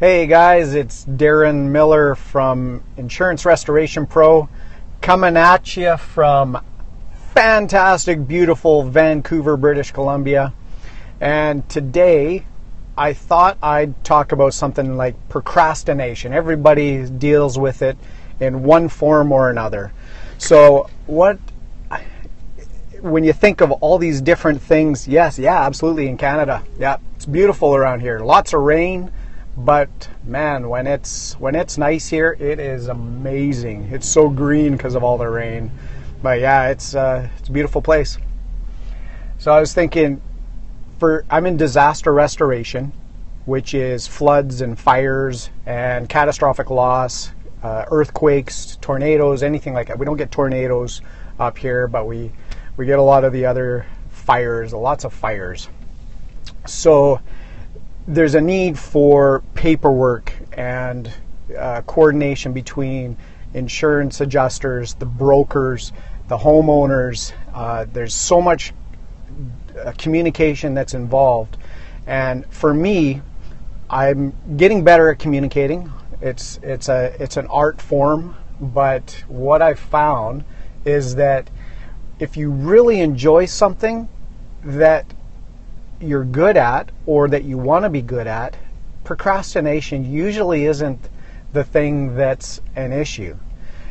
Hey guys, it's Darren Miller from Insurance Restoration Pro coming at you from fantastic, beautiful Vancouver, British Columbia. And today I thought I'd talk about something like procrastination. Everybody deals with it in one form or another. So when you think of all these different things, absolutely in Canada. Yeah, it's beautiful around here. Lots of rain. But man, when it's nice here, it is amazing. It's so green because of all the rain. But yeah, it's a beautiful place. So I was thinking, I'm in disaster restoration, which is floods and fires and catastrophic loss, earthquakes, tornadoes, anything like that. We don't get tornadoes up here, but we get a lot of the other fires, lots of fires. So there's a need for paperwork and coordination between insurance adjusters, the brokers, the homeowners. There's so much communication that's involved. And for me, I'm getting better at communicating. It's an art form, but what I've found is that if you really enjoy something that you're good at or that you want to be good at, procrastination usually isn't the thing that's an issue.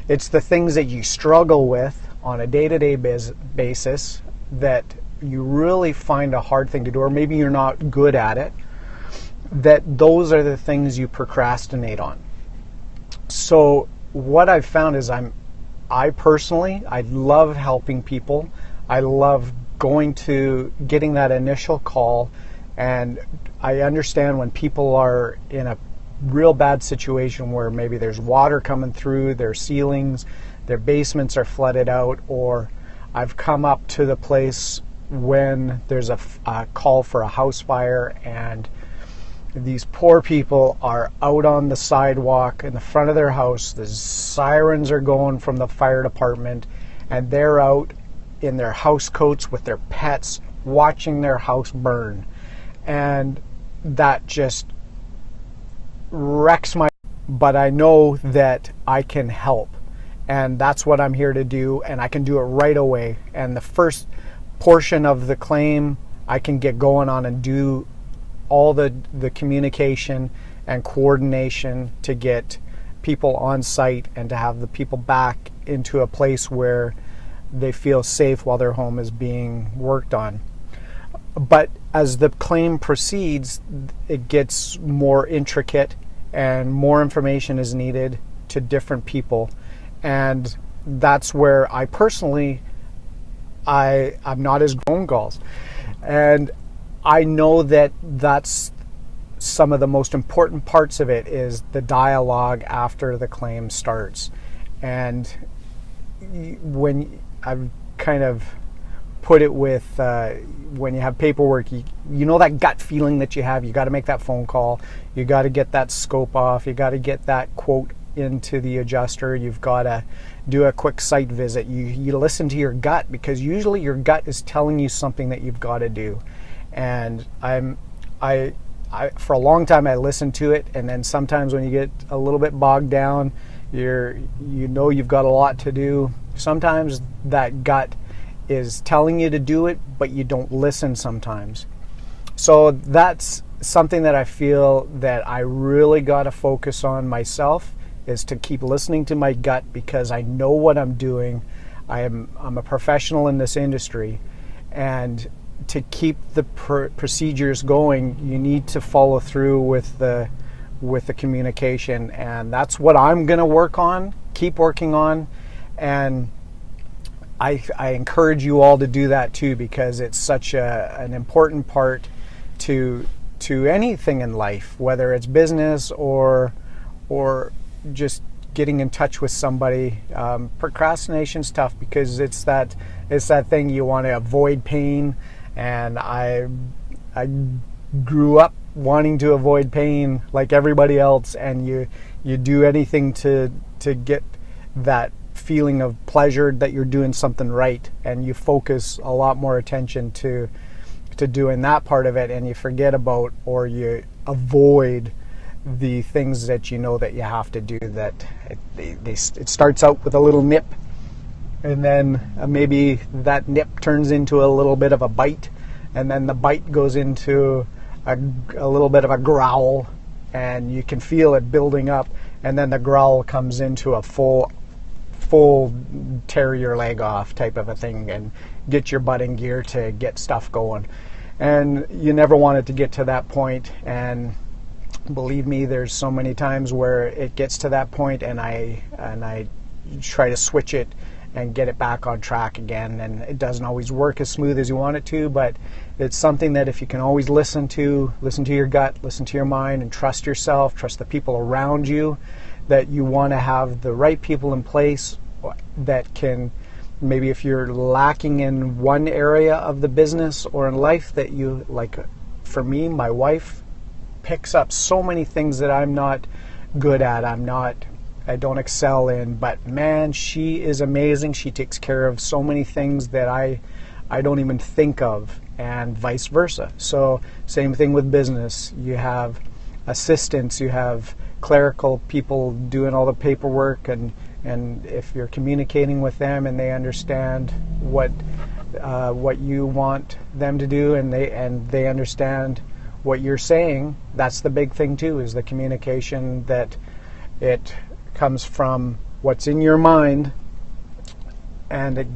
It's the things that you struggle with on a day-to-day basis that you really find a hard thing to do, or maybe you're not good at it, that those are the things you procrastinate on. So what I've found is I personally love helping people. I love getting that initial call, and I understand when people are in a real bad situation where maybe there's water coming through their ceilings, their basements are flooded out, or I've come up to the place when there's a call for a house fire and these poor people are out on the sidewalk in the front of their house. The sirens are going from the fire department, and they're out in their house coats with their pets watching their house burn, and that just wrecks but I know that I can help, and that's what I'm here to do, and I can do it right away. And the first portion of the claim I can get going on and do all the communication and coordination to get people on site and to have the people back into a place where they feel safe while their home is being worked on. But as the claim proceeds, it gets more intricate and more information is needed to different people. And that's where I personally, I'm not as phone calls. And I know that that's some of the most important parts of it is the dialogue after the claim starts. And when I've kind of put it with when you have paperwork, you know that gut feeling that you have. You got to make that phone call. You got to get that scope off. You got to get that quote into the adjuster. You've got to do a quick site visit. You listen to your gut, because usually your gut is telling you something that you've got to do. And I for a long time I listened to it, and then sometimes when you get a little bit bogged down, you've got a lot to do. Sometimes that gut is telling you to do it, but you don't listen sometimes. So that's something that I feel that I really got to focus on myself, is to keep listening to my gut, because I know what I'm doing. I'm a professional in this industry, and to keep the procedures going, you need to follow through with the communication, and that's what I'm going to keep working on. And I encourage you all to do that too, because it's such an important part to anything in life, whether it's business or just getting in touch with somebody. Procrastination's tough because it's that thing you want to avoid pain, and I grew up wanting to avoid pain like everybody else, and you do anything to get that feeling of pleasure that you're doing something right, and you focus a lot more attention to doing that part of it, and you forget about, or you avoid the things that you know that you have to do, that it starts out with a little nip, and then maybe that nip turns into a little bit of a bite, and then the bite goes into a little bit of a growl, and you can feel it building up, and then the growl comes into a full tear your leg off type of a thing, and get your butt in gear to get stuff going. And you never want it to get to that point. And believe me, there's so many times where it gets to that point, and I try to switch it and get it back on track again, and it doesn't always work as smooth as you want it to, but it's something that if you can always listen to your gut, listen to your mind, and trust yourself, trust the people around you, that you want to have the right people in place that can, maybe if you're lacking in one area of the business or in life, that you, like for me, my wife picks up so many things that I'm not good at, I don't excel in, but man, she is amazing. She takes care of so many things that I don't even think of, and vice versa. So same thing with business. You have assistants, you have clerical people doing all the paperwork, and if you're communicating with them and they understand what you want them to do, and they understand what you're saying, that's the big thing too, is the communication, that it comes from what's in your mind, and it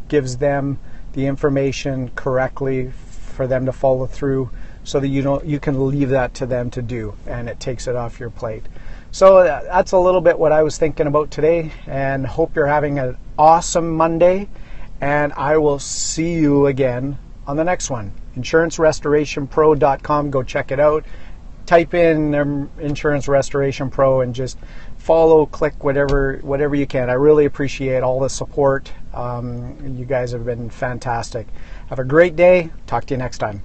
gives them the information correctly for them to follow through, so that you can leave that to them to do, and it takes it off your plate. So that's a little bit what I was thinking about today, and hope you're having an awesome Monday, and I will see you again on the next one. InsuranceRestorationPro.com, go check it out. Type in Insurance Restoration Pro and just follow, click, whatever you can. I really appreciate all the support. You guys have been fantastic. Have a great day. Talk to you next time.